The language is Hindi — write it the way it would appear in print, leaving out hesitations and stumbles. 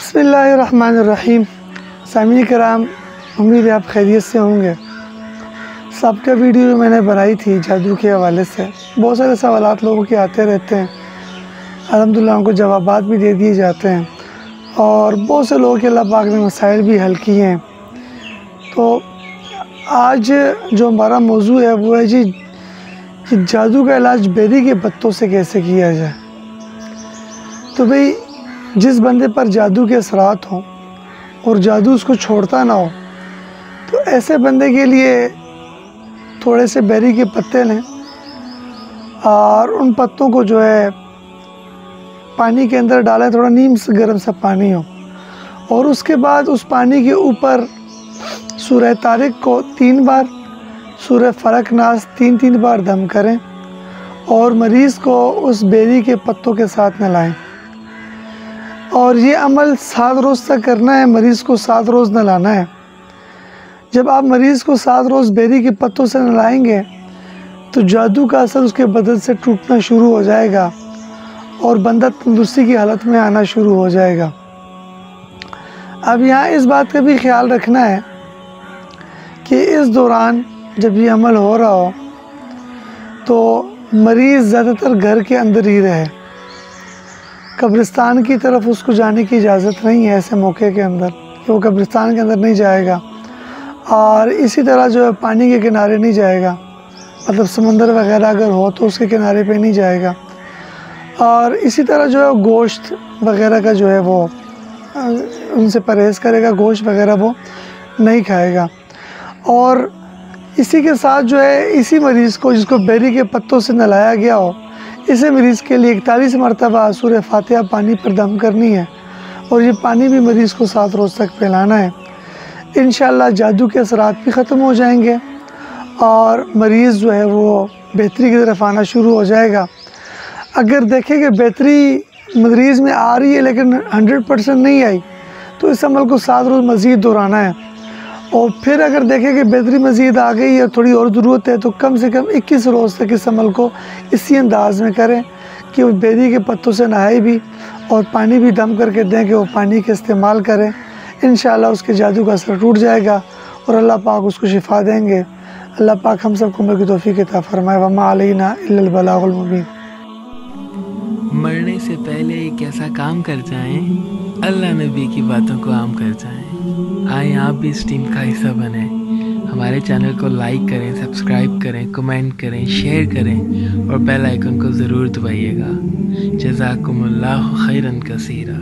बिस्मिल्लाहिर्रहमानिर्रहीम। सामीन कराम, उम्मीद है आप खैरियत से होंगे। सबका वीडियो मैंने बनाई थी जादू के हवाले से। बहुत सारे सवालात लोगों के आते रहते हैं, अल्हम्दुलिल्लाह उनको जवाबात भी दे दिए जाते हैं और बहुत से लोगों के अल्लाह पाक ने मसाइल भी हल किए हैं। तो आज जो हमारा मौजू है वो है जी कि जादू का इलाज बेरी के पत्तों से कैसे किया जाए। तो भाई, जिस बंदे पर जादू के असरात हों और जादू उसको छोड़ता ना हो, तो ऐसे बंदे के लिए थोड़े से बेरी के पत्ते लें और उन पत्तों को जो है पानी के अंदर डालें, थोड़ा नीम से गर्म सा पानी हो, और उसके बाद उस पानी के ऊपर सूरह तारिक को 3 बार, सूरह फलक नास 3-3 बार दम करें और मरीज़ को उस बेरी के पत्तों के साथ नहलाएं। और ये अमल 7 रोज़ तक करना है। मरीज़ को 7 रोज़ नहलाना है। जब आप मरीज़ को 7 रोज़ बेरी के पत्तों से नहलाएंगे तो जादू का असर उसके बदन से टूटना शुरू हो जाएगा और बंदा तंदुरुस्ती की हालत में आना शुरू हो जाएगा। अब यहाँ इस बात का भी ख्याल रखना है कि इस दौरान जब ये अमल हो रहा हो तो मरीज़ ज़्यादातर घर के अंदर ही रहे। कब्रिस्तान की तरफ उसको जाने की इजाज़त नहीं है ऐसे मौके के अंदर, कि वो कब्रिस्तान के अंदर नहीं जाएगा। और इसी तरह जो है पानी के किनारे नहीं जाएगा, मतलब समंदर वगैरह अगर हो तो उसके किनारे पे नहीं जाएगा। और इसी तरह जो है गोश्त वगैरह का जो है वो उनसे परहेज़ करेगा, गोश्त वगैरह वो नहीं खाएगा। और इसी के साथ जो है इसी मरीज़ को जिसको बेरी के पत्तों से नहलाया गया हो, इसे मरीज़ के लिए 41 मरतबा सूरह फातिहा पानी पर दम करनी है और ये पानी भी मरीज़ को 7 रोज़ तक पिलाना है। इंशाअल्लाह जादू के असरात भी ख़त्म हो जाएंगे और मरीज़ जो है वो बेहतरी की तरफ आना शुरू हो जाएगा। अगर देखें कि बेहतरी मरीज़ में आ रही है लेकिन 100% नहीं आई, तो इस अमल को 7 रोज़ मज़ीद दोहराना है। और फिर अगर देखें कि बेहतरी मज़ीद आ गई है, थोड़ी और ज़रूरत है, तो कम से कम 21 रोज़ तक इस अमल को इसी अंदाज़ में करें कि वो बेरी के पत्तों से नहाए भी और पानी भी दम करके दें कि वो पानी के इस्तेमाल करें। इंशाअल्लाह उसके जादू का असर टूट जाएगा और अल्लाह पाक उसको शिफा देंगे। अल्लाह पाक हम सबको उम्र की तौफीक अता फरमाए। वमा अलैना इल्लल बलागुल मुबीन। मरने से पहले एक ऐसा काम कर जाएं, अल्लाह नबी की बातों को आम कर जाएं। आए आप भी इस टीम का हिस्सा बने। हमारे चैनल को लाइक करें, सब्सक्राइब करें, कमेंट करें, शेयर करें और बेल आइकन को ज़रूर दबाइएगा। जज़ाकुमुल्लाहु खैरन कसीरा।